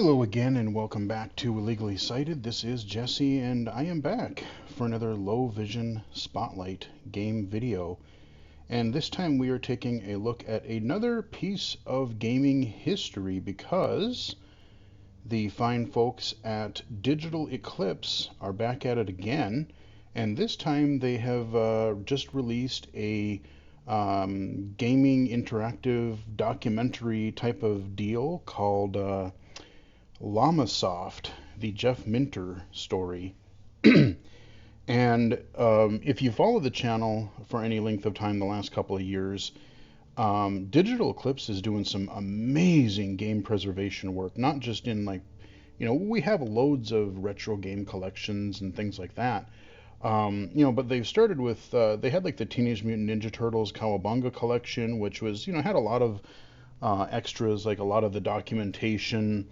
Hello again, and welcome back to Illegally Cited. This is Jesse, and I am back for another low vision spotlight game video. And this time we are taking a look at another piece of gaming history because the fine folks at Digital Eclipse are back at it again. And this time they have just released a gaming interactive documentary type of deal called Llamasoft, the Jeff Minter story. And if you follow the channel for any length of time the last couple of years, Digital Eclipse is doing some amazing game preservation work, not just in we have loads of retro game collections and things like that. But they've started with, they had like the Teenage Mutant Ninja Turtles Cowabunga collection, which was, had a lot of extras, like a lot of the documentation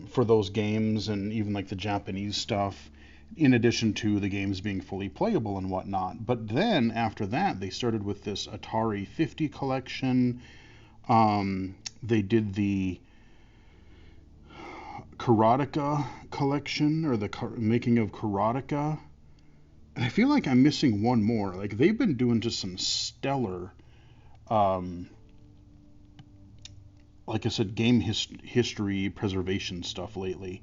for those games and even like the Japanese stuff, in addition to the games being fully playable and whatnot. But then after that, they started with this Atari 50 collection. They did the Karateka collection, or the making of Karateka. And I feel like I'm missing one more. Like, they've been doing just some stellar, like I said, game history preservation stuff lately.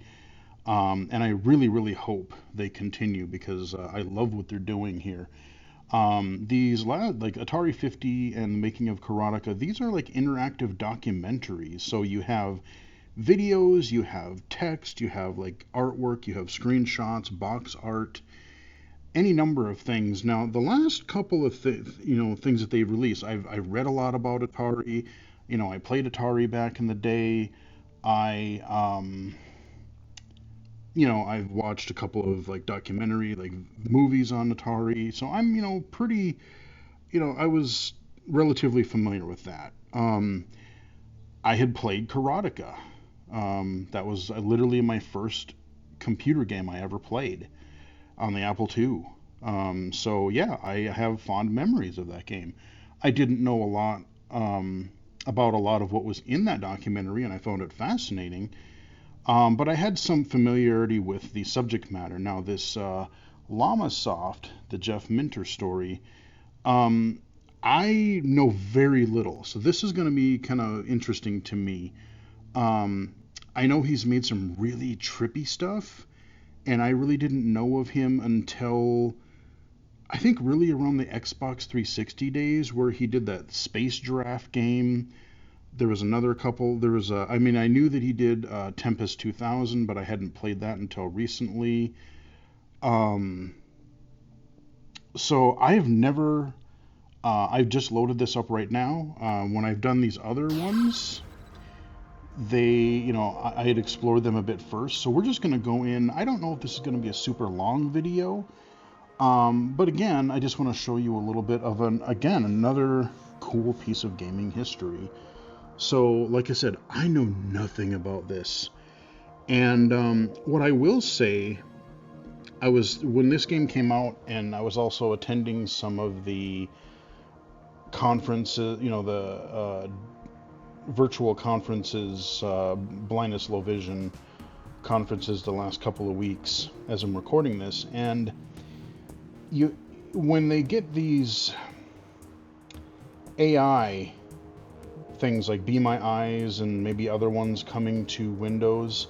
And I really, really hope they continue because I love what they're doing here. These like Atari 50 and the making of Karateka, these are like interactive documentaries. So you have videos, you have text, you have like artwork, you have screenshots, box art, any number of things. Now, the last couple of things that they've released, I've read a lot about Atari. I played Atari back in the day. I've watched a couple of like documentary, like movies on Atari. So I'm, pretty, I was relatively familiar with that. I had played Karateka. That was literally my first computer game I ever played on the Apple II. So yeah, I have fond memories of that game. I didn't know a lot about a lot of what was in that documentary, and I found it fascinating. But I had some familiarity with the subject matter. Now, this Llamasoft, the Jeff Minter story, I know very little, so this is going to be kind of interesting to me. I know he's made some really trippy stuff, and I really didn't know of him until I think really around the Xbox 360 days, where he did that Space Giraffe game. There was another couple. I knew that he did Tempest 2000, but I hadn't played that until recently. So I've never, I've just loaded this up right now. When I've done these other ones, I had explored them a bit first. So we're just going to go in. I don't know if this is going to be a super long video. But again, I just want to show you a little bit of another cool piece of gaming history. So, like I said, I know nothing about this. And what I will say, when this game came out, and I was also attending some of the conferences, the virtual conferences, blindness, low vision conferences the last couple of weeks as I'm recording this. And when they get these AI things like Be My Eyes and maybe other ones coming to Windows,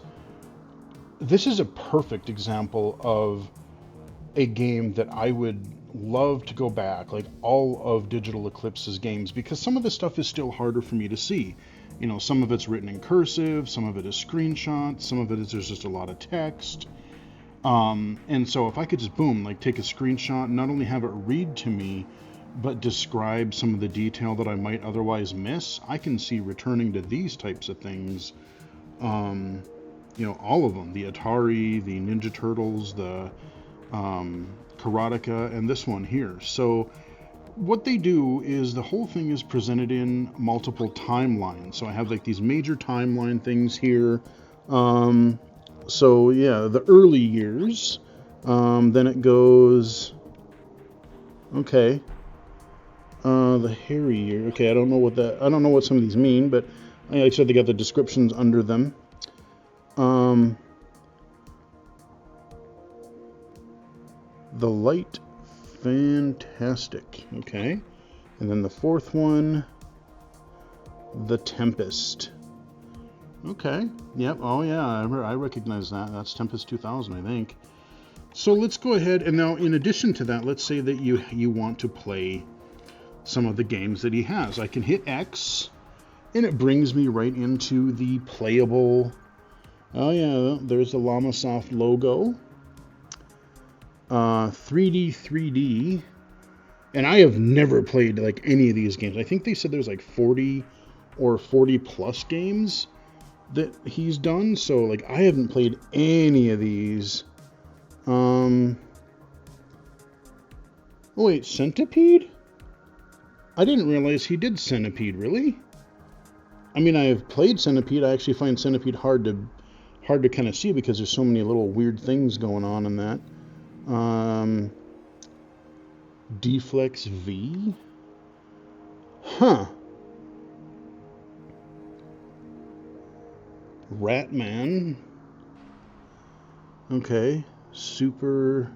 this is a perfect example of a game that I would love to go back, like all of Digital Eclipse's games, because some of the stuff is still harder for me to see. Some of it's written in cursive, some of it is screenshots, some of it is there's just a lot of text. And so if I could just take a screenshot and not only have it read to me, but describe some of the detail that I might otherwise miss, I can see returning to these types of things. All of them, the Atari, the Ninja Turtles, the Karateka, and this one here. So what they do is the whole thing is presented in multiple timelines. So I have like these major timeline things here. So yeah, the early years, then it goes, okay, the hairy year. Okay, I don't know what some of these mean, but like I said, they got the descriptions under them. Um, The Light Fantastic. Okay. And then the fourth one, The Tempest. Okay. Yep. Oh yeah, I recognize that. That's Tempest 2000, I think. So let's go ahead and now, in addition to that, let's say that you want to play some of the games that he has. I can hit X, and it brings me right into the playable. Oh yeah, there's the Llamasoft logo. 3D. And I have never played like any of these games. I think they said there's like 40 or 40 plus games that he's done. So like I haven't played any of these. Oh wait, Centipede? I didn't realize he did Centipede, really? I mean, I have played Centipede. I actually find Centipede hard to kind of see because there's so many little weird things going on in that. Deflex V? Huh. Ratman. Okay. Super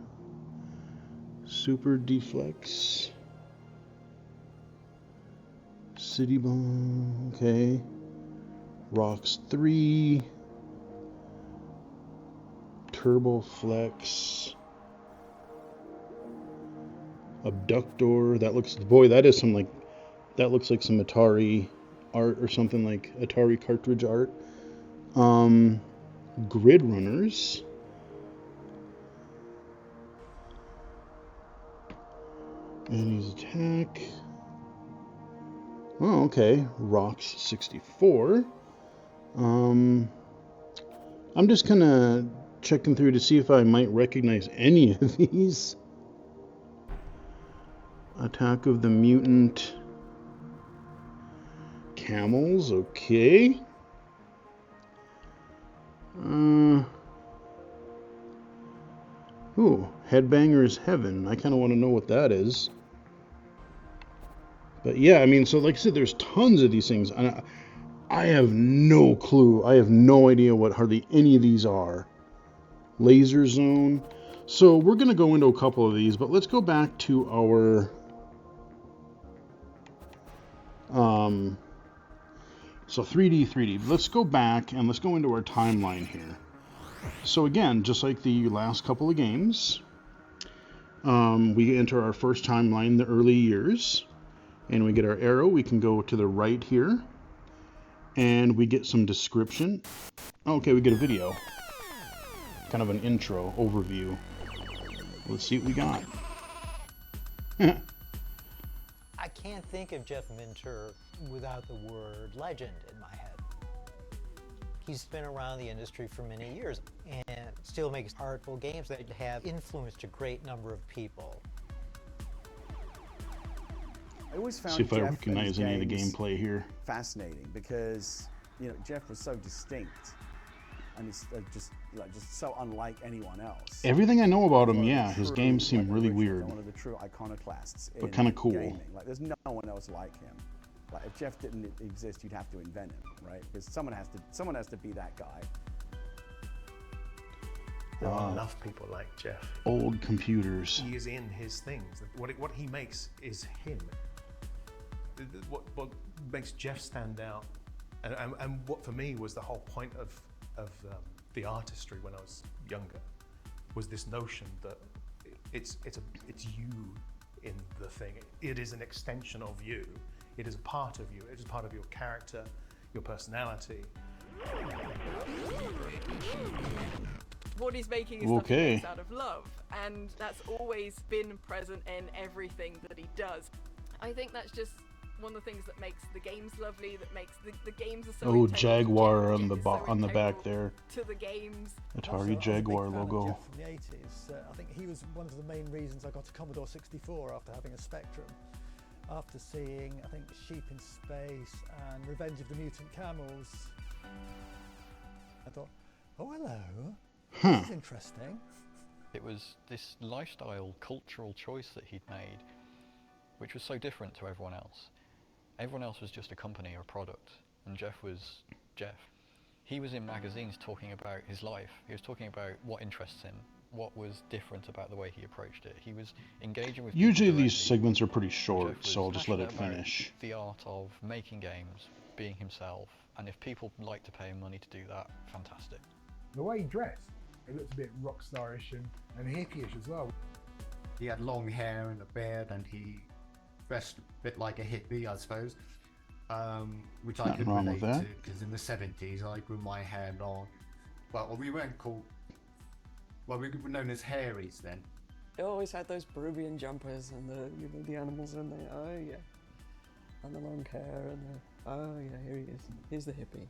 Deflex. City Bomb. Okay. Rocks 3. Turbo Flex. Abductor. That looks, boy, that is some like, that looks like some Atari art or something, like Atari cartridge art. Grid Runners. And his attack. Oh, okay. Rocks 64. I'm just kind of checking through to see if I might recognize any of these. Attack of the Mutant Camels, okay. Ooh, Headbangers Heaven. I kind of want to know what that is. But yeah, I mean, so like I said, there's tons of these things. I have no clue. I have no idea what hardly any of these are. Laser Zone. So we're going to go into a couple of these, but let's go back to our so 3D. Let's go back and let's go into our timeline here. So again, just like the last couple of games, we enter our first timeline, the early years, and we get our arrow. We can go to the right here, and we get some description. Okay, we get a video, kind of an intro overview. Let's see what we got. I can't think of Jeff Minter without the word legend in my head. He's been around the industry for many years and still makes artful games that have influenced a great number of people. I always found See if I Jeff recognize any of the gameplay here. fascinating because, you know, Jeff was so distinct and he's just so unlike anyone else. Everything I know about him, yeah, his games seem really weird, one of the true iconoclasts but in kind of cool. gaming. Like, there's no one else like him. Like, if Jeff didn't exist, you'd have to invent him, right? Because someone has to be that guy. There aren't enough people like Jeff. Old computers. He is in his things. What he makes is him. What makes Jeff stand out, and what for me was the whole point of the artistry when I was younger, was this notion that it's you in the thing. It is an extension of you. It is a part of you. It is part of your character, your personality. What he's making is something he makes out of love, and that's always been present in everything that he does. I think that's just one of the things that makes the games lovely, that makes the games are so Oh, Jaguar on the on the back there. To the games. Atari Jaguar logo. Jeff from the 80s. I think he was one of the main reasons I got a Commodore 64 after having a Spectrum. After seeing, I think, Sheep in Space and Revenge of the Mutant Camels, I thought, oh hello, this is interesting. It was this lifestyle, cultural choice that he'd made, which was so different to everyone else. Everyone else was just a company or a product, and Jeff was Jeff. he was in magazines talking about his life. He was talking about what interests him, what was different about the way he approached it. He was engaging with Usually people these directly. segments are pretty Jeff short, was so I'll just let it passionate about finish. the art of making games, being himself, and if people like to pay him money to do that, fantastic. The way he dressed, it looked a bit rock starish and hippie-ish as well. He had long hair and a beard, and he dressed a bit like a hippie, I suppose, which I Nothing could wrong relate with that. to, because in the 70s I grew my hair long. Well, we weren't called, well, we were known as hairies then. They always had those Peruvian jumpers and the animals in there. Oh yeah, and the long hair and oh yeah, here he is. Here's the hippie.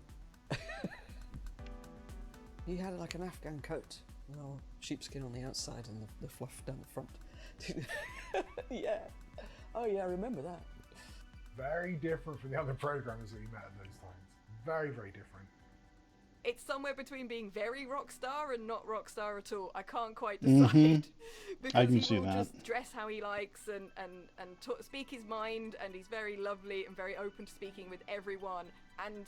He had like an Afghan coat, well, sheepskin on the outside and the fluff down the front. Yeah. Oh yeah, I remember that. Very different from the other programmers that he met at those times. Very, very different. It's somewhere between being very rock star and not rock star at all. I can't quite decide. Because I can he see will that. just dress how he likes and speak his mind, and he's very lovely and very open to speaking with everyone. And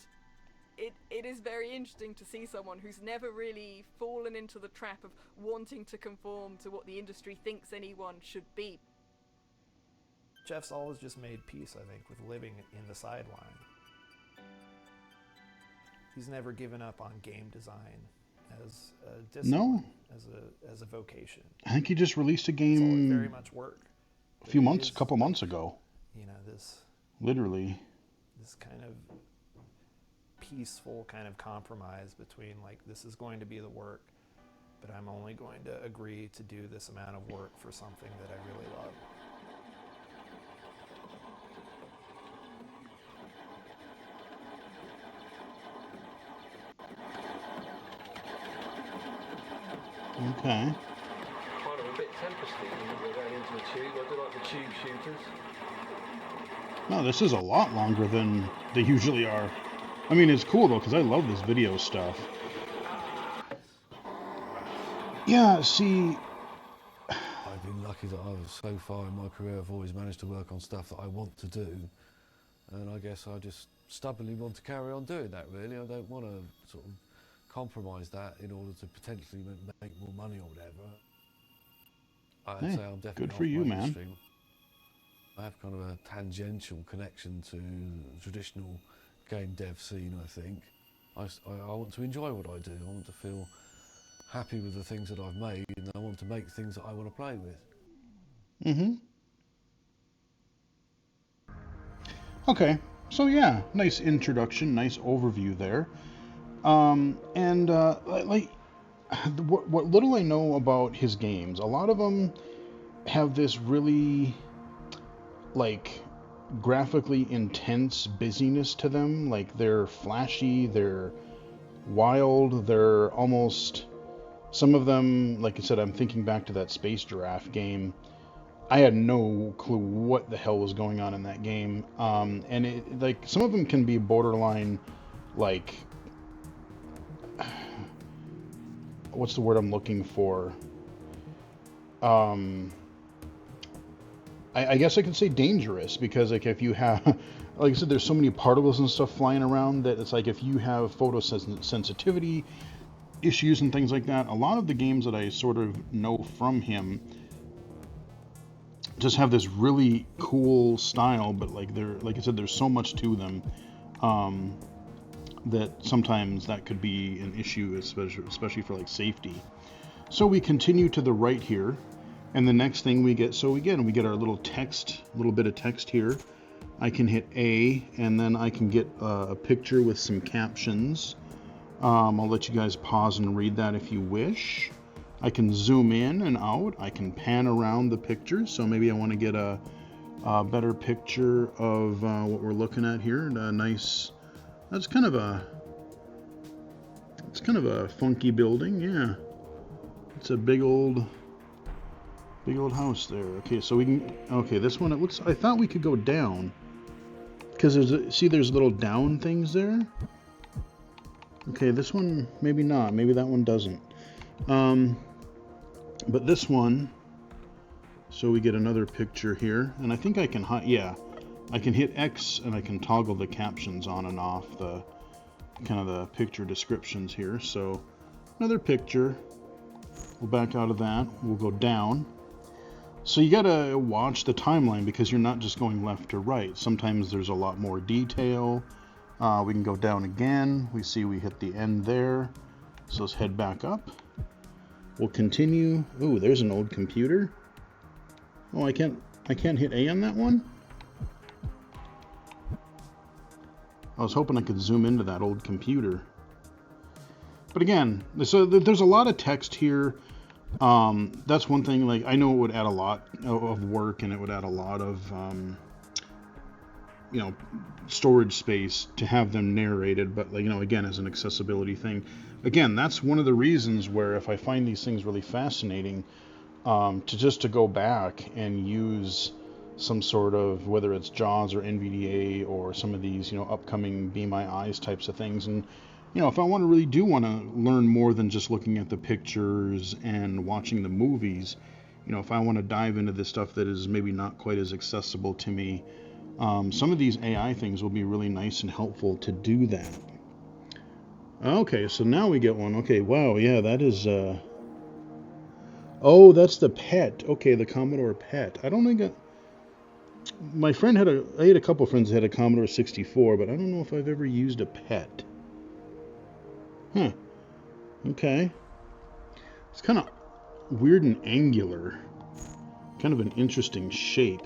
it is very interesting to see someone who's never really fallen into the trap of wanting to conform to what the industry thinks anyone should be. Jeff's always just made peace, I think, with living in the sideline. He's never given up on game design as a discipline, as a vocation. I think he just released a It's always game very much work. a couple months ago. You know, this Literally. kind of peaceful kind of compromise between like, this is going to be the work, but I'm only going to agree to do this amount of work for something that I really love. Okay. Kind of a bit tempesty when you go down into the tube. I do like the tube shooters. No, this is a lot longer than they usually are. I mean, it's cool though, because I love this video stuff. Yeah, see, I've been lucky that so far in my career I've always managed to work on stuff that I want to do, and I guess I just stubbornly want to carry on doing that, really. I don't want to sort of compromise that in order to potentially make more money or whatever. I'd Hey, say I'm definitely good for off you, my man. industry. I have kind of a tangential connection to the traditional game dev scene, I think. I want to enjoy what I do. I want to feel happy with the things that I've made, and I want to make things that I want to play with. Okay, so yeah, nice introduction, nice overview there. What little I know about his games, a lot of them have this really, like, graphically intense busyness to them. Like, they're flashy, they're wild, they're almost, some of them, like I said, I'm thinking back to that Space Giraffe game. I had no clue what the hell was going on in that game. And it, like, some of them can be borderline, like, what's the word I'm looking for? I guess I could say dangerous, because like if you have, like I said, there's so many particles and stuff flying around that it's like if you have photosensitivity issues and things like that, a lot of the games that I sort of know from him just have this really cool style, but like like I said, there's so much to them that sometimes that could be an issue, especially for like safety. So we continue to the right here, and the next thing we get, so again, we get our little bit of text here. I can hit A, and then I can get a picture with some captions. I'll let you guys pause and read that if you wish. I can zoom in and out. I can pan around the picture, so maybe I want to get a better picture of what we're looking at here. A nice, it's kind of a funky building, yeah. It's a big old house there. Okay, so we can, okay, this one, it looks, I thought we could go down, because there's little down things there. Okay, this one, maybe not, maybe that one doesn't. But this one, so we get another picture here, and I think I can, yeah, I can hit X and I can toggle the captions on and off, the kind of the picture descriptions here. So another picture. We'll back out of that. We'll go down. So you gotta watch the timeline because you're not just going left to right. Sometimes there's a lot more detail. We can go down again. We see we hit the end there. So let's head back up. We'll continue. Oh, there's an old computer. Oh, I can't hit A on that one? I was hoping I could zoom into that old computer. But again, so there's a lot of text here. That's one thing, like, I know it would add a lot of work and it would add a lot of, you know, storage space to have them narrated, but, like, you know, again, as an accessibility thing. Again, that's one of the reasons where if I find these things really fascinating, to go back and use some sort of, whether it's JAWS or NVDA or some of these, you know, upcoming Be My Eyes types of things. And, you know, if I want to learn more than just looking at the pictures and watching the movies, you know, if I want to dive into this stuff that is maybe not quite as accessible to me, some of these AI things will be really nice and helpful to do that. Okay, so now we get one. Okay, wow, yeah, that is, oh, that's the PET. Okay, the Commodore PET. I don't think my friend I had a couple friends that had a Commodore 64, but I don't know if I've ever used a PET. Huh. Okay. It's kind of weird and angular. Kind of an interesting shape.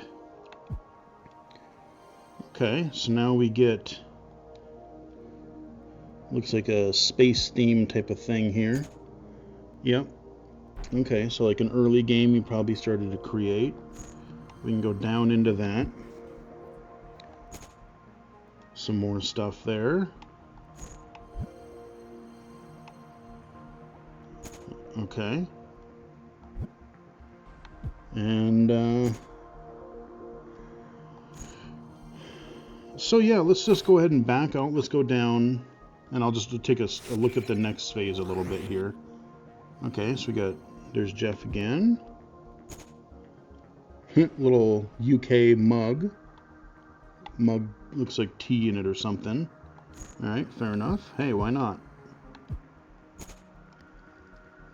Okay, so now we get, looks like a space theme type of thing here. Yep. Okay, so like an early game you probably started to create. We can go down into that. Some more stuff there. Okay. And so yeah, let's just go ahead and back out. Let's go down, and I'll just take a look at the next phase a little bit here. Okay, so there's Jeff again. Little UK mug. Mug looks like tea in it or something. Alright, fair enough. Hey, why not?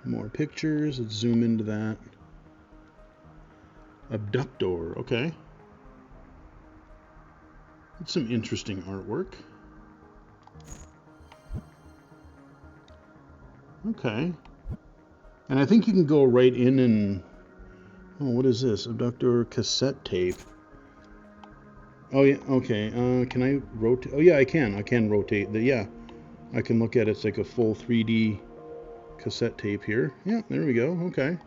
More pictures. Let's zoom into that. Abductor. Okay. That's some interesting artwork. Okay. And I think you can go right in and... Oh, what is this? Abductor cassette tape. Oh, yeah, okay. Can I rotate? Oh, yeah, I can. I can rotate. Yeah, I can look at it. It's like a full 3D cassette tape here. Yeah, there we go. Okay.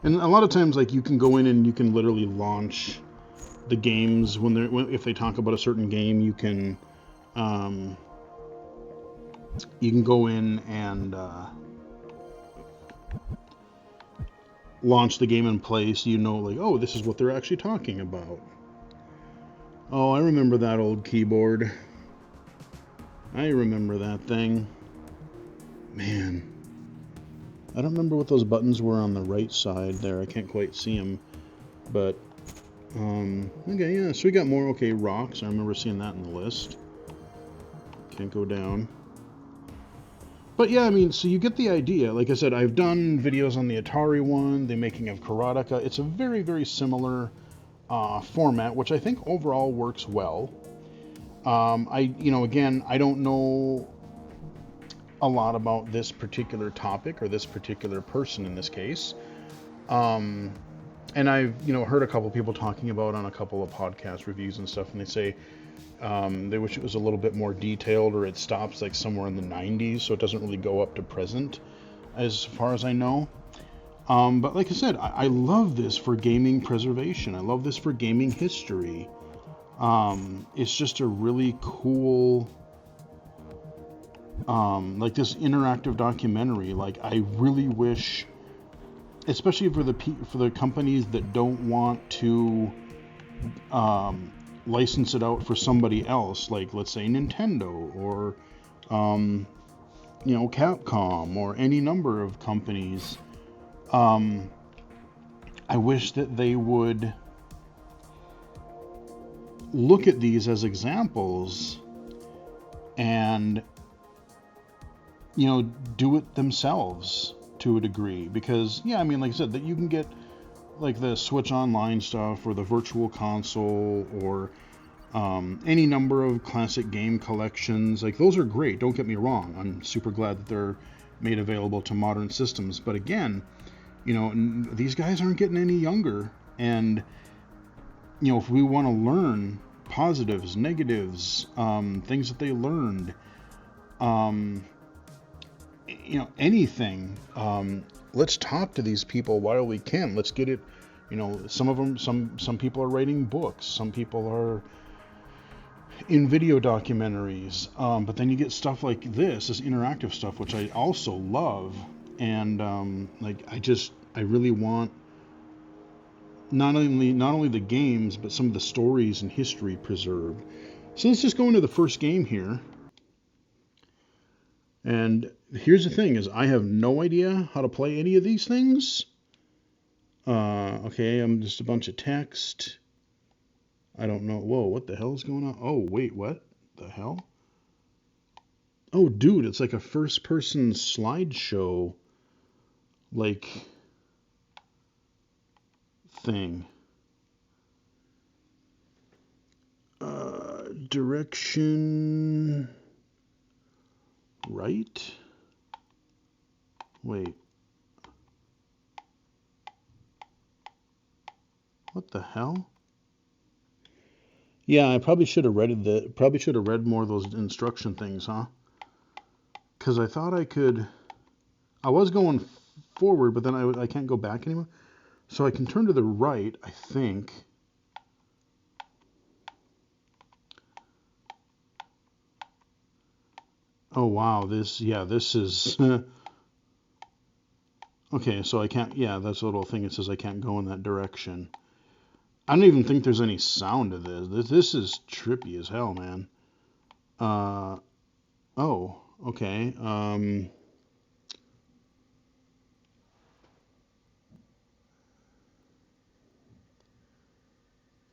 And a lot of times, like, you can go in and you can literally launch the games if they talk about a certain game. You can go in and launch the game in place. You know, like, oh, this is what they're actually talking about. Oh, I remember that old keyboard. I remember that thing. Man. I don't remember what those buttons were on the right side there. I can't quite see them. But, okay, yeah, so we got more. Okay, rocks. I remember seeing that in the list. Can't go down. But yeah, I mean, so you get the idea. Like I said, I've done videos on the Atari one, the making of Karateka. It's a very, very similar format, which I think overall works well. Again, I don't know a lot about this particular topic or this particular person in this case. And I've, heard a couple people talking about on a couple of podcast reviews and stuff, and they say they wish it was a little bit more detailed, or it stops like somewhere in the 90s, so it doesn't really go up to present as far as I know. But like I said, I love this for gaming preservation. I love this for gaming history. It's just a really cool, like this interactive documentary. Like, I really wish, especially for the companies that don't want to license it out for somebody else, like let's say Nintendo or Capcom or any number of companies. I wish that they would look at these as examples and, you know, do it themselves to a degree. Because, yeah, I mean, like I said, that you can get like the Switch Online stuff or the Virtual Console or any number of classic game collections. Like, those are great, don't get me wrong. I'm super glad that they're made available to modern systems. But again, you know, these guys aren't getting any younger. And, you know, if we want to learn positives, negatives, things that they learned, you know, anything, let's talk to these people while we can. Let's get it, you know, some of them, some people are writing books, some people are in video documentaries, but then you get stuff like this interactive stuff, which I also love. And like, I really want not only the games, but some of the stories and history preserved. So let's just go into the first game here. And here's the thing, is I have no idea how to play any of these things. Okay, I'm just a bunch of text. I don't know. Whoa, what the hell is going on? Oh, wait, what the hell? Oh, dude, it's like a first-person slideshow, like, thing. Direction... right? Wait. What the hell? Yeah, I probably should have read more of those instruction things, huh? Because I thought I could. I was going forward, but then I can't go back anymore. So I can turn to the right, I think. Oh wow, this is okay, so I can't, yeah, that's a little thing that says I can't go in that direction. I don't even think there's any sound to this. This is trippy as hell, man. Oh, okay.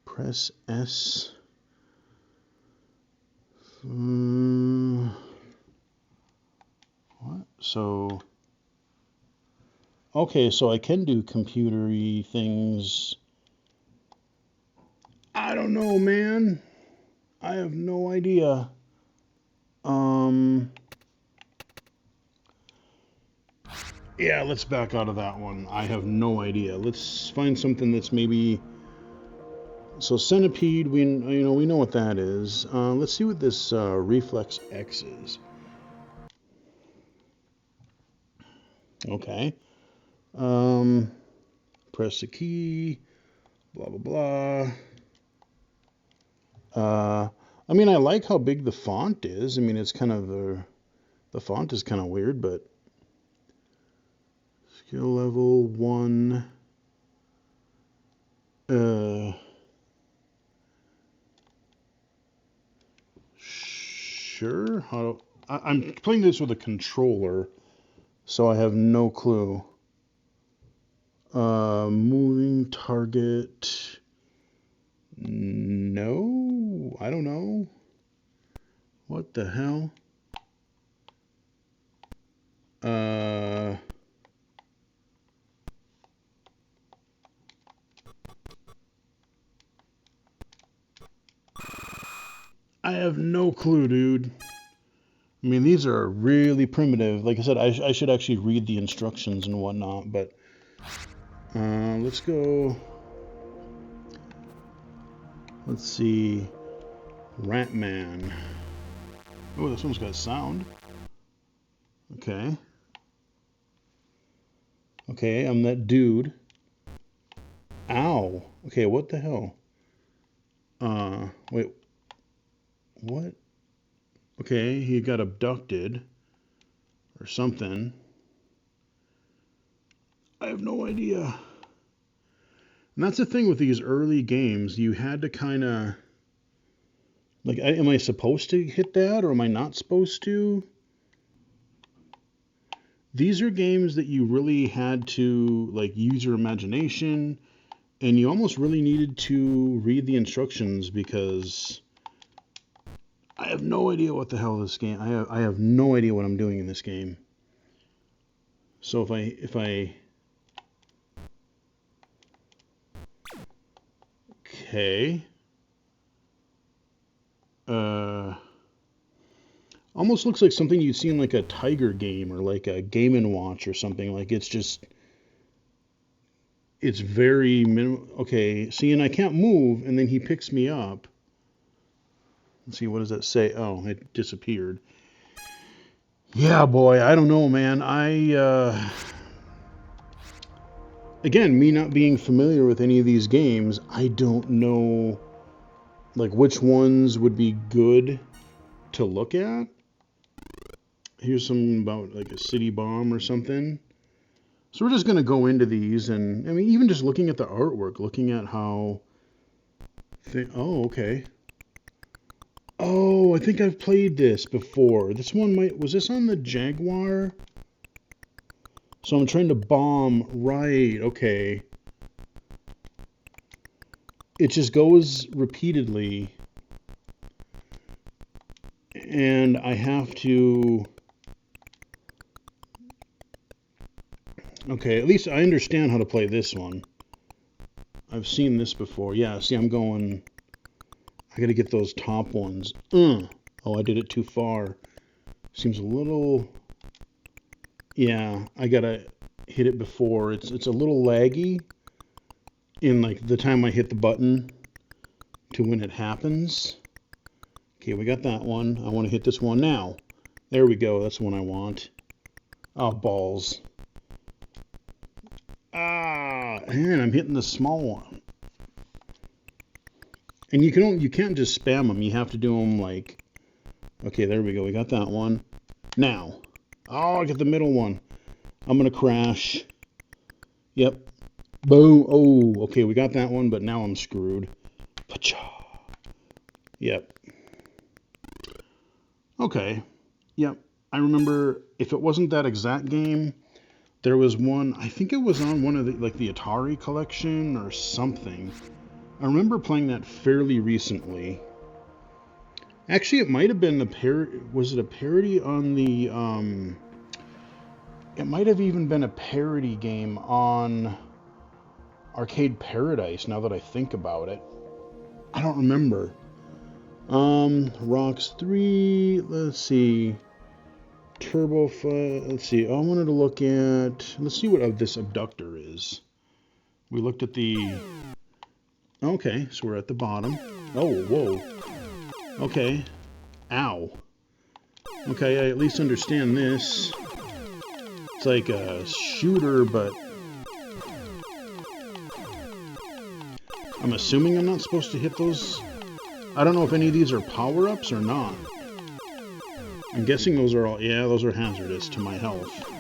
Press S. What? So, okay, so I can do computery things. I don't know, man. I have no idea. Yeah, let's back out of that one. I have no idea. Let's find something that's maybe. So centipede, we know what that is. Let's see what this reflex X is. Okay. Press the key. Blah blah blah. I mean, I like how big the font is. I mean, it's kind of the font is kind of weird, but skill level 1. Sure. I'm playing this with a controller, so I have no clue. Moving target. No, I don't know. What the hell? I have no clue, dude. I mean, these are really primitive. Like I said, I should actually read the instructions and whatnot, but let's go. Let's see. Ratman. Oh, this one's got sound. Okay. Okay, I'm that dude. Ow. Okay, what the hell? Wait. What? Okay, he got abducted. Or something. I have no idea. And that's the thing with these early games. You had to kind of... Like, am I supposed to hit that or am I not supposed to? These are games that you really had to, like, use your imagination. And you almost really needed to read the instructions because... I have no idea what the hell this game. I have no idea what I'm doing in this game. So if I okay. Almost looks like something you'd see in like a Tiger game or like a Game & Watch or something. Like it's very minimal. Okay, see, and I can't move, and then he picks me up. Let's see, what does that say? Oh, it disappeared. Yeah, boy, I don't know, man. Again, me not being familiar with any of these games, I don't know, like, which ones would be good to look at. Here's something about, like, a city bomb or something. So we're just going to go into these, and, I mean, even just looking at the artwork, looking at how... Oh, okay. Oh, I think I've played this before. This one was this on the Jaguar? So I'm trying to bomb, right, okay. It just goes repeatedly. And I have to... Okay, at least I understand how to play this one. I've seen this before. Yeah, see, I'm going... I gotta get those top ones. Oh, I did it too far. Seems a little... Yeah, I gotta hit it before. It's a little laggy in like the time I hit the button to when it happens. Okay, we got that one. I want to hit this one now. There we go. That's the one I want. Oh, balls. Ah, and I'm hitting the small one. And you can't just spam them. You have to do them like... Okay, there we go. We got that one. Now. Oh, I got the middle one. I'm going to crash. Yep. Boom. Oh, okay, we got that one, but now I'm screwed. Pacha. Yep. Okay. Yep. I remember, if it wasn't that exact game, there was one, I think it was on one of the, like the Atari collection or something. I remember playing that fairly recently. Actually, it might have been was it a parody on the, it might have even been a parody game on Arcade Paradise, now that I think about it. I don't remember. Rocks 3, let's see. Turbo, let's see. I wanted to look at, let's see what this abductor is. We looked at the, okay, so we're at the bottom. Oh, whoa. Okay. Ow. Okay, I at least understand this. It's like a shooter, but I'm assuming I'm not supposed to hit those. I don't know if any of these are power-ups or not. I'm guessing those are all, yeah, those are hazardous to my health.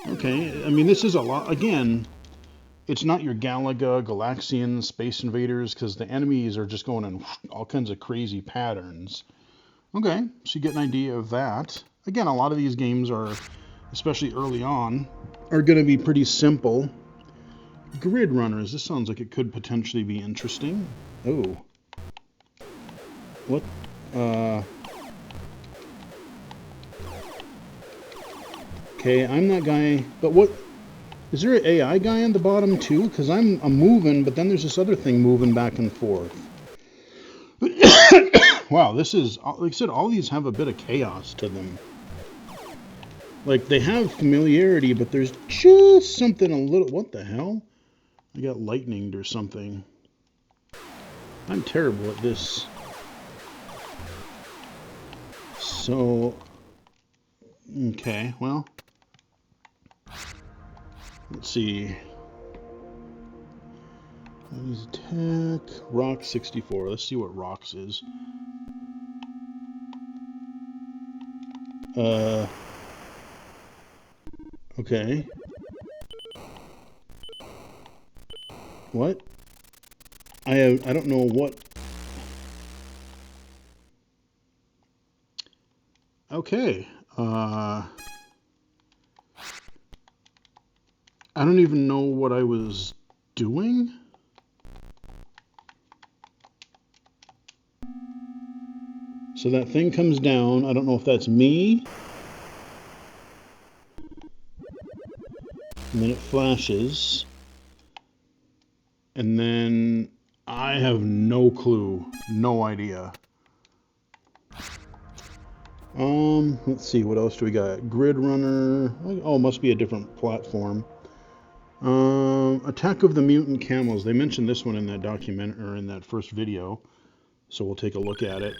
Okay, I mean, this is a lot. Again, it's not your Galaga, Galaxian, Space Invaders, because the enemies are just going in all kinds of crazy patterns. Okay, so you get an idea of that. Again, a lot of these games are, especially early on, are going to be pretty simple. Grid Runners, this sounds like it could potentially be interesting. Oh. What? Okay, I'm that guy, but what? Is there an AI guy on the bottom too? Because I'm moving, but then there's this other thing moving back and forth. Wow, this is, like I said, all these have a bit of chaos to them. Like, they have familiarity, but there's just something a little... What the hell? I got lightninged or something. I'm terrible at this. So... Okay, well... Let's see. Use attack. Rock 64. Let's see what Rocks is. Okay. What? I don't know what. Okay. I don't even know what I was doing. So that thing comes down. I don't know if that's me. And then it flashes. And then I have no clue. No idea. Let's see, what else do we got? Grid Runner. Oh, must be a different platform. Attack of the Mutant Camels. They mentioned this one in that document, or in that first video. So we'll take a look at it.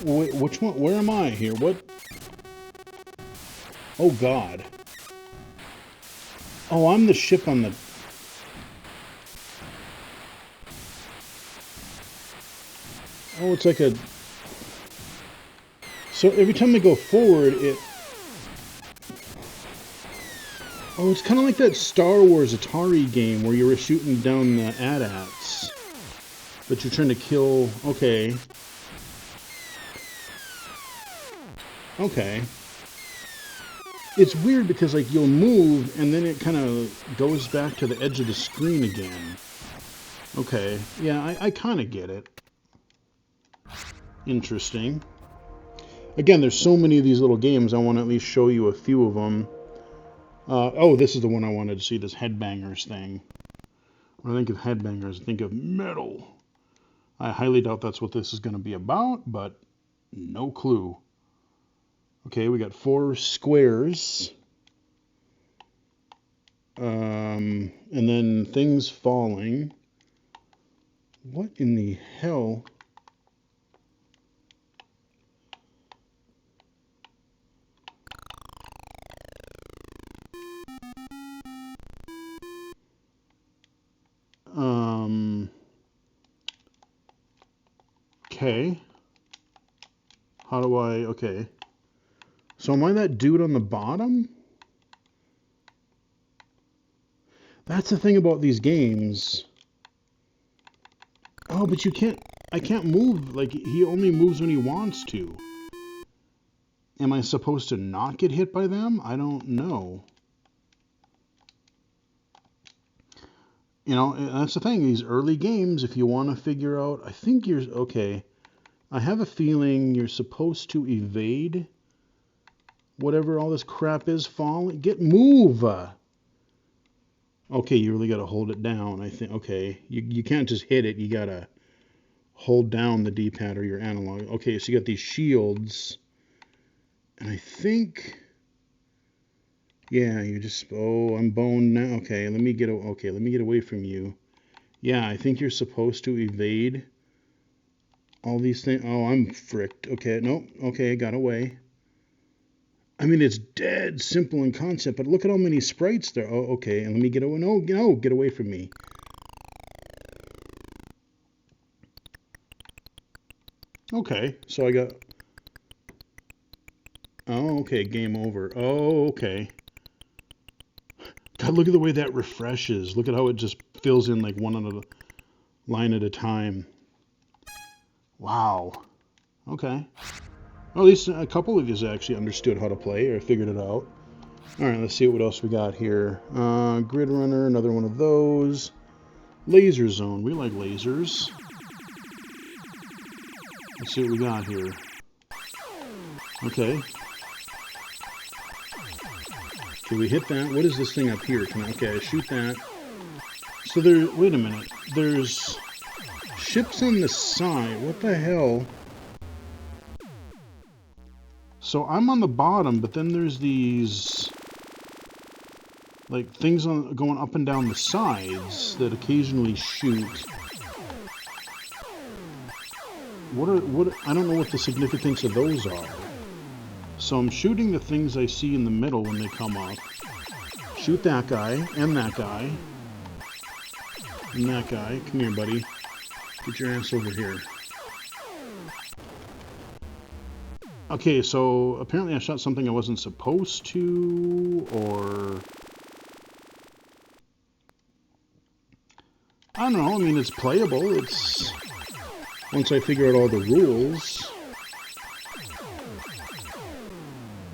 Wait, which one? Where am I here? What? Oh, God. Oh, I'm the ship on the... Oh, it's like a... So every time I go forward, it... Oh, it's kind of like that Star Wars Atari game where you were shooting down the AT-ATs. But you're trying to kill... Okay. Okay. It's weird because, like, you'll move and then it kind of goes back to the edge of the screen again. Okay. Yeah, I kind of get it. Interesting. Again, there's so many of these little games. I want to at least show you a few of them. Oh, this is the one I wanted to see, this Headbangers thing. When I think of Headbangers, I think of metal. I highly doubt that's what this is going to be about, but no clue. Okay, we got 4 squares. And then things falling. What in the hell? Okay. How do I... Okay. So am I that dude on the bottom? That's the thing about these games. Oh, but you can't... I can't move. Like, he only moves when he wants to. Am I supposed to not get hit by them? I don't know. You know, that's the thing. These early games, if you want to figure out... I think you're... Okay. I have a feeling you're supposed to evade whatever all this crap is falling. Move! Okay, you really got to hold it down, I think. Okay, you can't just hit it. You got to hold down the D-pad or your analog. Okay, so you got these shields. And I think... Yeah, you just... Oh, I'm boned now. Okay, let me get away from you. Yeah, I think you're supposed to evade all these things. Oh, I'm fricked. Okay, nope. Okay, got away. I mean, it's dead simple in concept, but look at how many sprites there. Oh, okay, and let me get away. No, get away from me. Okay, so I got... Oh, okay, game over. Oh, okay. God, look at the way that refreshes. Look at how it just fills in like one on a line at a time. Wow. Okay. Well, at least a couple of you actually understood how to play or figured it out. Alright, let's see what else we got here. Grid Runner, another one of those. Laser Zone. We like lasers. Let's see what we got here. Okay. Okay, we hit that. What is this thing up here? Okay, I shoot that. So there... Wait a minute. There's ships on the side. What the hell? So I'm on the bottom, but then there's these... like things going up and down the sides that occasionally shoot. I don't know what the significance of those are. So I'm shooting the things I see in the middle when they come up. Shoot that guy, and that guy. And that guy. Come here, buddy. Get your ass over here. Okay, so apparently I shot something I wasn't supposed to, or... I don't know, I mean, it's playable. It's... Once I figure out all the rules...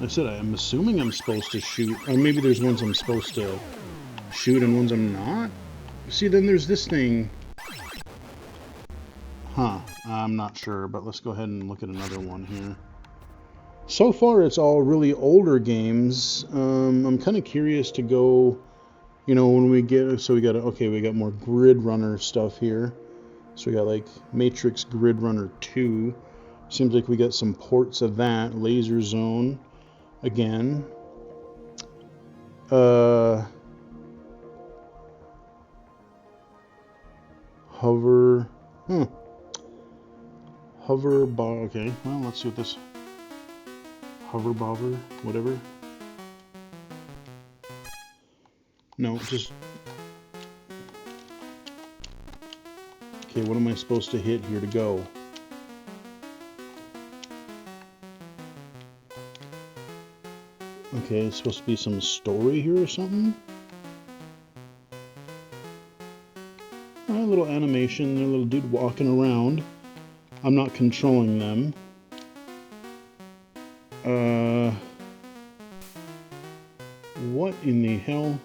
Like I said, I'm assuming I'm supposed to shoot, or maybe there's ones I'm supposed to shoot and ones I'm not? See, then there's this thing. Huh, I'm not sure, but let's go ahead and look at another one here. So far, it's all really older games. I'm kind of curious to go, you know, when we get, so we got, okay, we got more Grid Runner stuff here. So we got like Matrix Grid Runner 2. Seems like we got some ports of that. Laser Zone, again. Hover, Hover, okay, well, let's see what this, Hover Bobber, whatever. No, just, okay, what am I supposed to hit here to go? Okay, it's supposed to be some story here or something. A little animation, a little dude walking around. I'm not controlling them. What in the hell?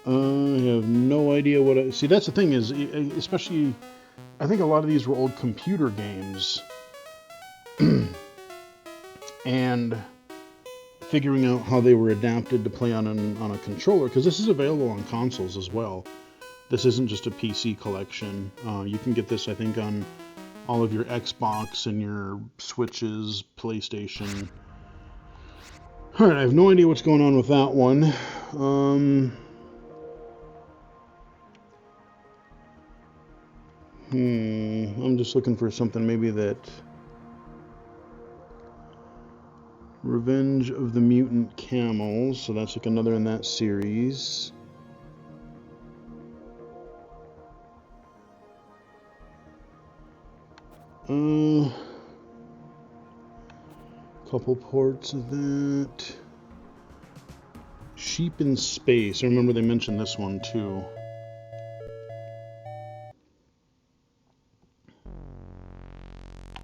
I have no idea what I... See, that's the thing is, especially, I think a lot of these were old computer games. And figuring out how they were adapted to play on a controller, because this is available on consoles as well. This isn't just a PC collection. You can get this, I think, on all of your Xbox and your Switches, PlayStation. Alright, I have no idea what's going on with that one. I'm just looking for something maybe that... Revenge of the Mutant Camels, so that's like another in that series. Couple ports of that. Sheep in Space. I remember they mentioned this one too.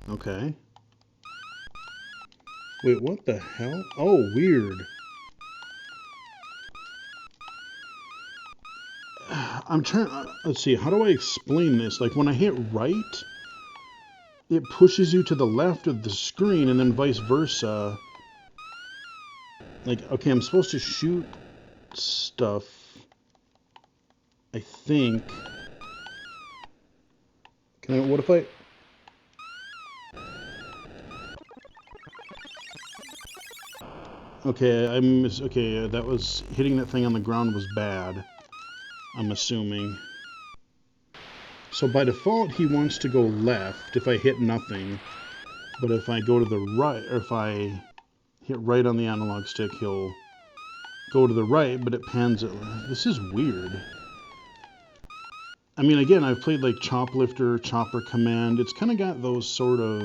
Okay. Wait, what the hell? Oh, weird. I'm trying, let's see, how do I explain this? Like when I hit right, it pushes you to the left of the screen and then vice versa. Like, okay, I'm supposed to shoot stuff, I think. Can I, what if I... Okay, okay, that was, hitting that thing on the ground was bad, I'm assuming. So by default, he wants to go left if I hit nothing. But if I go to the right, or if I hit right on the analog stick, he'll go to the right, but it pans it. This is weird. I mean, again, I've played like Choplifter, Chopper Command. It's kind of got those sort of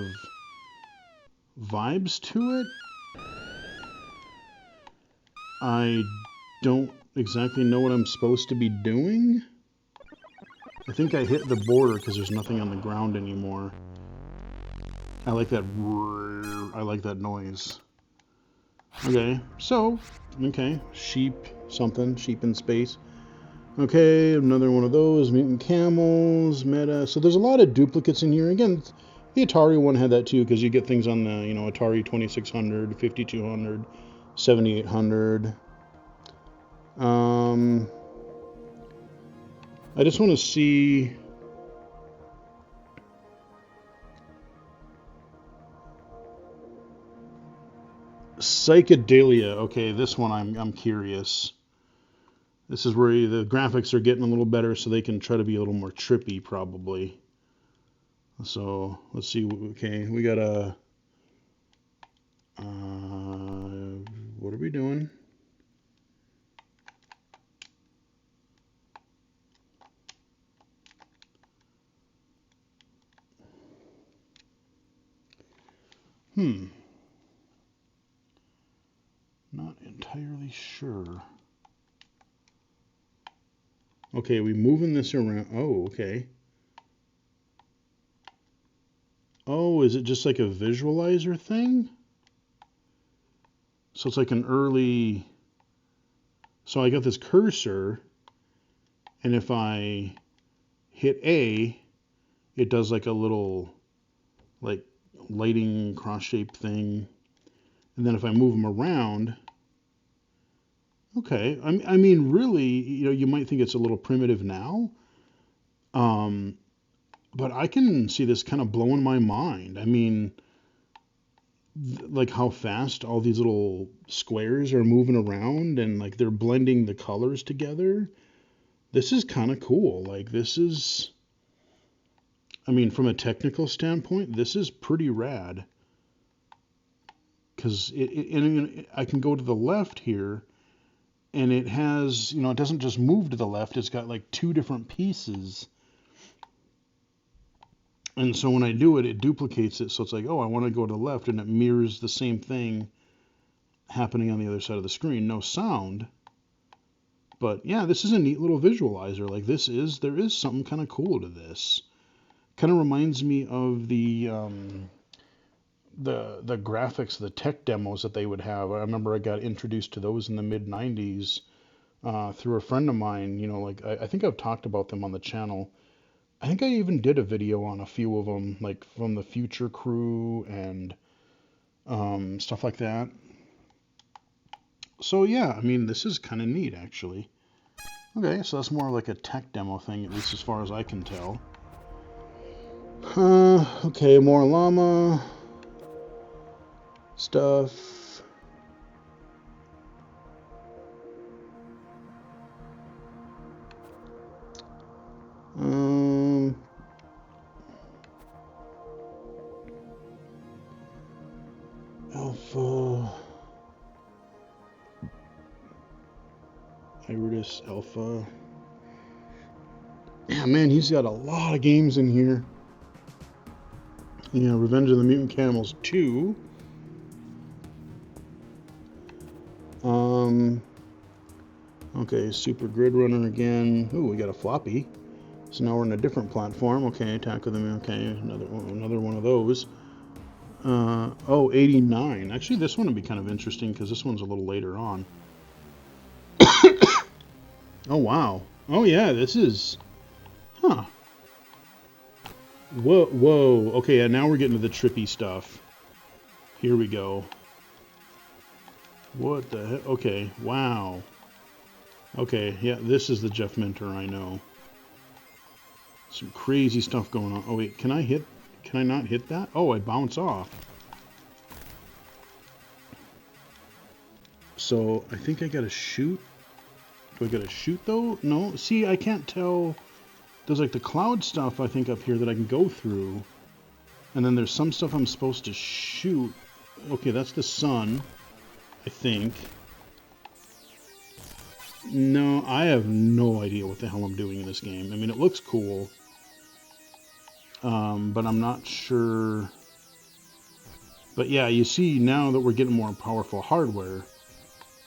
vibes to it. I don't exactly know what I'm supposed to be doing. I think I hit the border because there's nothing on the ground anymore. I like that noise. Okay, so, okay, sheep something, sheep in space. Okay, another one of those, mutant camels, meta. So there's a lot of duplicates in here. Again, the Atari one had that too, because you get things on the, you know, Atari 2600, 5200, 7800. I just want to see... Psychedelia. Okay, this one I'm curious. This is where the graphics are getting a little better, so they can try to be a little more trippy, probably. So let's see. Okay, we got a. What are we doing? Not entirely sure. Okay, we moving this around. Oh, okay. Oh, is it just like a visualizer thing? So it's like an early, so I got this cursor, and if I hit A, it does like a little like lighting cross-shaped thing. And then if I move them around, okay, I mean, really, you might think it's a little primitive now, but I can see this kind of blowing my mind. I mean, like how fast all these little squares are moving around and like they're blending the colors together. This is kind of cool. Like this is, I mean, from a technical standpoint, this is pretty rad. Because I can go to the left here, and it has, it doesn't just move to the left. It's got like two different pieces. And so when I do it, it duplicates it. So it's like, oh, I want to go to the left, and it mirrors the same thing happening on the other side of the screen. No sound. But yeah, this is a neat little visualizer. Like there is something kind of cool to this. Kind of reminds me of the graphics, the tech demos that they would have. I remember I got introduced to those in the mid 90s through a friend of mine. Like I think I've talked about them on the channel. I think I even did a video on a few of them, like from the Future Crew and stuff like that. So yeah, I mean, this is kind of neat actually. Okay, so that's more like a tech demo thing, at least as far as I can tell. Okay, more llama stuff. Alpha. Iridis Alpha. Yeah, man, he's got a lot of games in here. Yeah, Revenge of the Mutant Camels 2. Okay, Super Grid Runner again. Ooh, we got a floppy. So now we're in a different platform. Okay, Attack of the Moon. Okay, another one of those. 89. Actually, this one would be kind of interesting because this one's a little later on. Oh, wow. Oh, yeah, this is... Huh. Whoa. Okay, and now we're getting to the trippy stuff. Here we go. What the heck? Okay, wow. Okay, yeah, this is the Jeff Minter I know. Some crazy stuff going on. Oh, wait, can I not hit that? Oh, I bounce off. So, I think I gotta shoot. Do I gotta shoot, though? No? See, I can't tell. There's, like, the cloud stuff, I think, up here that I can go through. And then there's some stuff I'm supposed to shoot. Okay, that's the sun, I think. No, I have no idea what the hell I'm doing in this game. I mean, it looks cool. But I'm not sure. But yeah, you see now that we're getting more powerful hardware,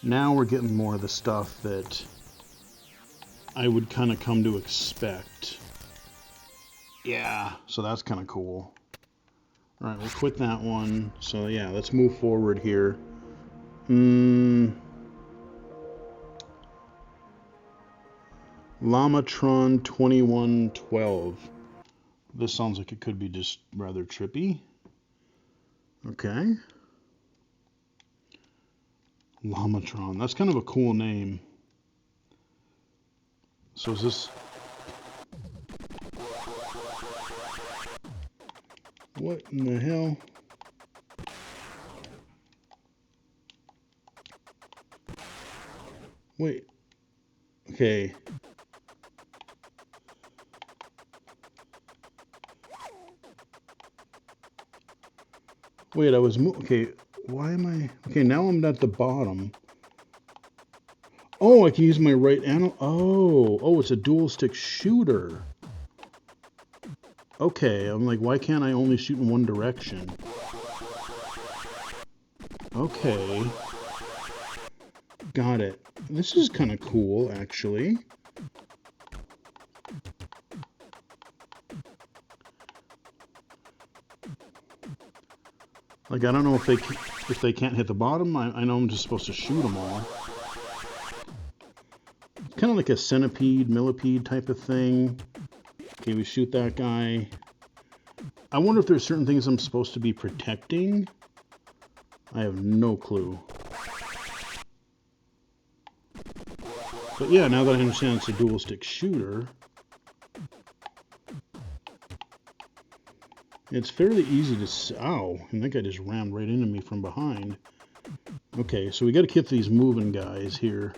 now we're getting more of the stuff that I would kind of come to expect. Yeah, so that's kind of cool. All right, we'll quit that one. So yeah, let's move forward here. Llamatron 2112. This sounds like it could be just rather trippy. Okay. Llamatron. That's kind of a cool name. So is this... What in the hell? Wait. Okay. Wait, I was... Okay, why am I... Okay, now I'm at the bottom. Oh, I can use my right analog... Oh, it's a dual stick shooter. Okay, I'm like, why can't I only shoot in one direction? Okay. Got it. This is kind of cool, actually. Like, I don't know if they can't hit the bottom. I know I'm just supposed to shoot them all. Kind of like a centipede, millipede type of thing. Okay, we shoot that guy. I wonder if there's certain things I'm supposed to be protecting. I have no clue. But yeah, now that I understand it's a dual stick shooter, it's fairly easy to... Ow, and that guy just rammed right into me from behind. Okay, so we got to keep these moving guys here.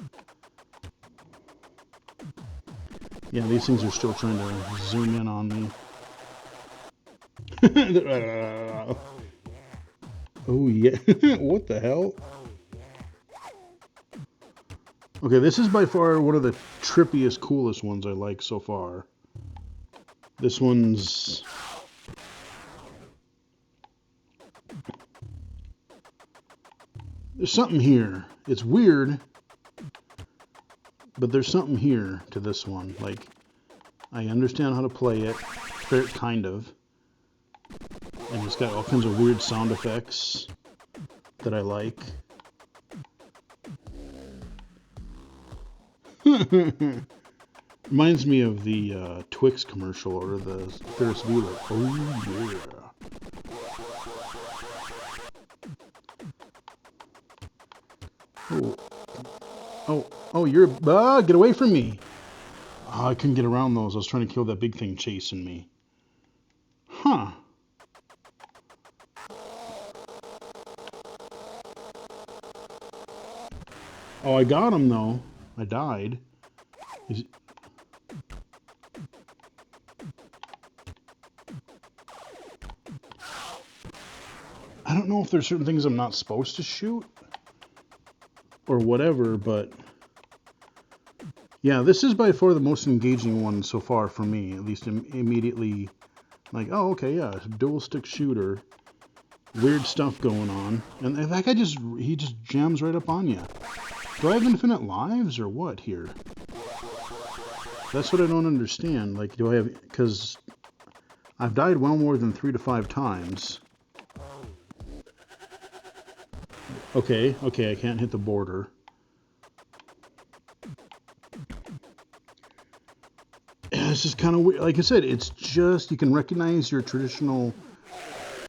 Yeah, these things are still trying to zoom in on me. Oh yeah, what the hell? Okay, this is by far one of the trippiest, coolest ones I like so far. This one's... There's something here. It's weird, but there's something here to this one. Like, I understand how to play it, kind of. And it's got all kinds of weird sound effects that I like. Reminds me of the Twix commercial or the Ferris Bueller. Oh yeah. Oh, you're... get away from me! Oh, I couldn't get around those. I was trying to kill that big thing chasing me. Huh. Oh, I got him, though. I died. I don't know if there's certain things I'm not supposed to shoot or whatever, but yeah, this is by far the most engaging one so far for me, at least immediately. Like, oh, okay, yeah, dual stick shooter, weird stuff going on, and that guy he just jams right up on you. Do I have infinite lives or what here? That's what I don't understand. Like, do I have... Because I've died well more than 3 to 5 times. Okay, I can't hit the border. This is kind of weird. Like I said, it's just... You can recognize your traditional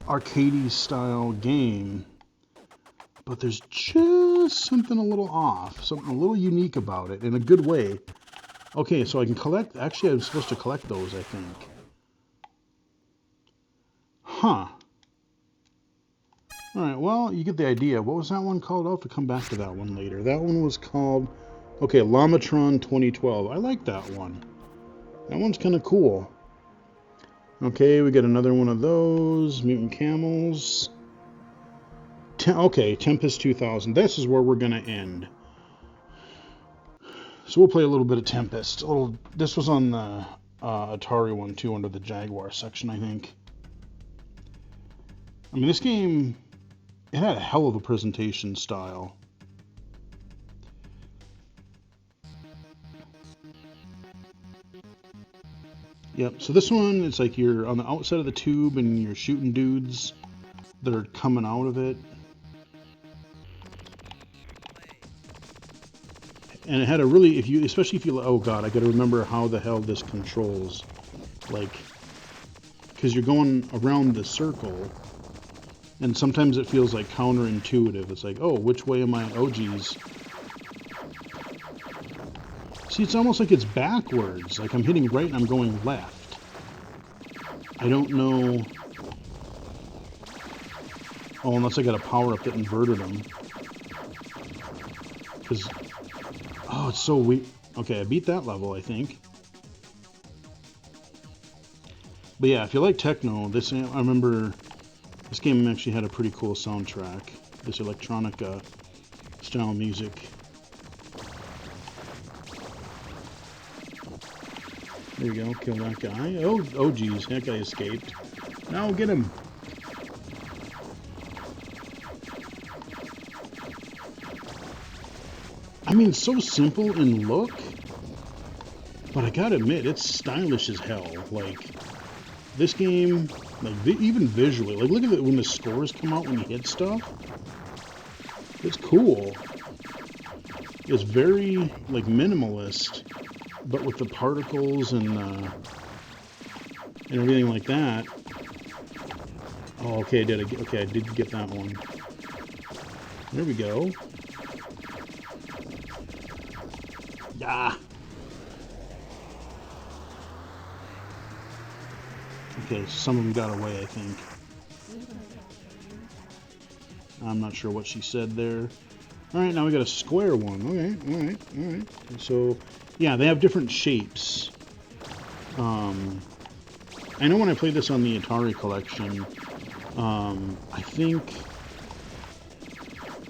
arcadey style game, but there's just something a little off, something a little unique about it, in a good way. Okay, so I can collect... Actually, I'm supposed to collect those, I think. Huh. Alright, well, you get the idea. What was that one called? I'll have to come back to that one later. That one was called... Okay, Llamatron 2012. I like that one. That one's kind of cool. Okay, we got another one of those. Mutant Camels. Okay, Tempest 2000. This is where we're going to end. So we'll play a little bit of Tempest. This was on the Atari one too, under the Jaguar section, I think. I mean, this game, it had a hell of a presentation style. Yep, so this one, it's like you're on the outside of the tube and you're shooting dudes that are coming out of it. And it had a really, especially if you, oh god, I gotta remember how the hell this controls. Like, because you're going around the circle, and sometimes it feels like counterintuitive. It's like, oh, which way am I? Oh, geez. See, it's almost like it's backwards. Like I'm hitting right and I'm going left. I don't know. Oh, unless I got a power-up that inverted them. Because... Oh, it's so weak. Okay, I beat that level, I think. But yeah, if you like techno, I remember this game actually had a pretty cool soundtrack. This electronica style music. There you go, kill that guy. Oh geez, that guy escaped. Now get him. I mean, so simple in look, but I gotta admit, it's stylish as hell. Like, This game, like even visually, like look at it when the scores come out when you hit stuff. It's cool. It's very like minimalist, but with the particles and everything like that. Oh, okay, I did get that one. There we go. Yeah. Okay, some of them got away, I think. I'm not sure what she said there. Alright, now we got a square one. Okay, alright. So, yeah, they have different shapes. I know when I played this on the Atari collection, I think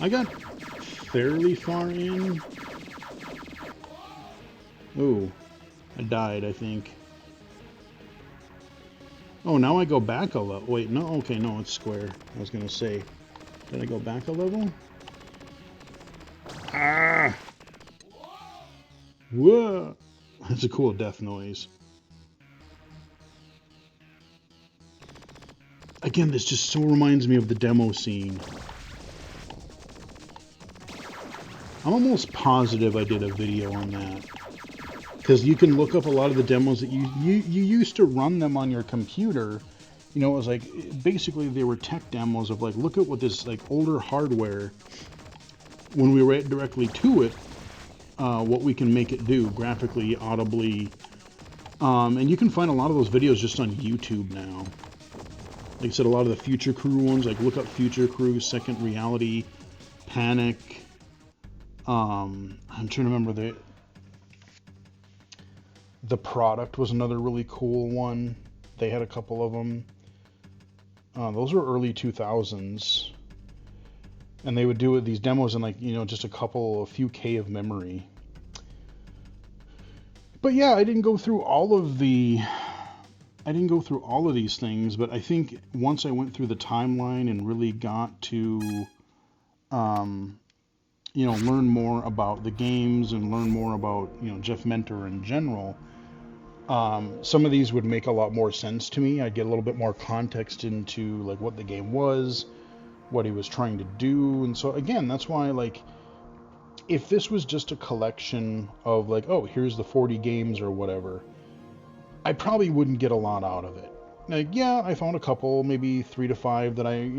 I got fairly far in. Ooh, I died, I think. Oh, now I go back a level. Wait, no, okay, no, it's square. I was gonna say, did I go back a level? Ah! Whoa! That's a cool death noise. Again, this just so reminds me of the demo scene. I'm almost positive I did a video on that. Because you can look up a lot of the demos that you used to run them on your computer. You know, it was like, basically they were tech demos of like, look at what this like older hardware, when we write directly to it, what we can make it do graphically, audibly. And you can find a lot of those videos just on YouTube now. Like I said, a lot of the Future Crew ones, like look up Future Crew, Second Reality, Panic. I'm trying to remember the Product was another really cool one. They had a couple of them. Those were early 2000s. And they would do these demos in like, you know, just a few K of memory. But yeah, I didn't go through all of these things, but I think once I went through the timeline and really got to, you know, learn more about the games and learn more about, you know, Jeff Mentor in general, some of these would make a lot more sense to me. I'd get a little bit more context into like what the game was, what he was trying to do. And so again, that's why, like, if this was just a collection of like, oh, here's the 40 games or whatever, I probably wouldn't get a lot out of it. Like, yeah, I found a couple, maybe 3 to 5 that I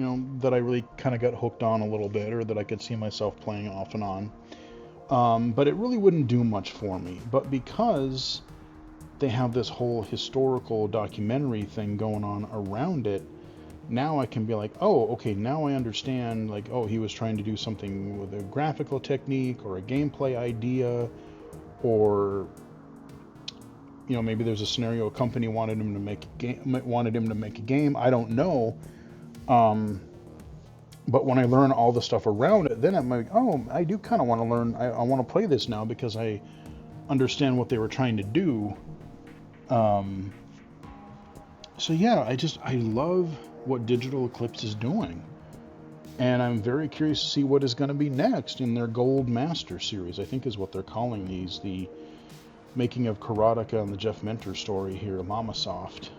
really kind of got hooked on a little bit, or that I could see myself playing off and on. But it really wouldn't do much for me. But because they have this whole historical documentary thing going on around it, now I can be like, oh, okay, now I understand, like, oh, he was trying to do something with a graphical technique or a gameplay idea, or, you know, maybe there's a scenario a company wanted him to make a game. I don't know. But when I learn all the stuff around it, then I'm like, oh, I do kind of want to learn. I want to play this now because I understand what they were trying to do. So yeah, I love what Digital Eclipse is doing. And I'm very curious to see what is going to be next in their Gold Master series, I think is what they're calling these, the making of Karateka and the Jeff Mentor story here, Llamasoft.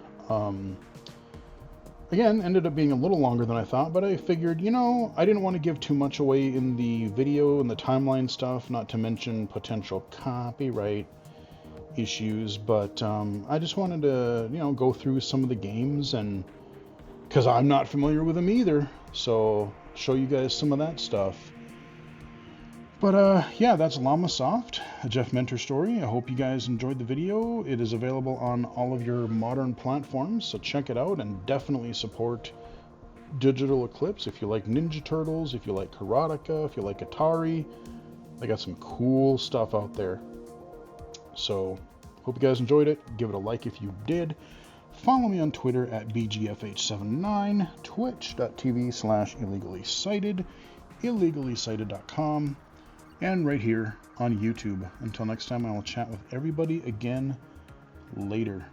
Again, ended up being a little longer than I thought, but I figured, you know, I didn't want to give too much away in the video and the timeline stuff, not to mention potential copyright issues, but I just wanted to, you know, go through some of the games, and because I'm not familiar with them either, so show you guys some of that stuff. But yeah, that's Llamasoft, a Jeff Mentor story. I hope you guys enjoyed the video. It is available on all of your modern platforms, so check it out and definitely support Digital Eclipse if you like Ninja Turtles, if you like Karateka, if you like Atari. They got some cool stuff out there. So, hope you guys enjoyed it. Give it a like if you did. Follow me on Twitter at BGFH79, twitch.tv/illegally-cited, illegally-cited.com, and right here on YouTube. Until next time, I will chat with everybody again later.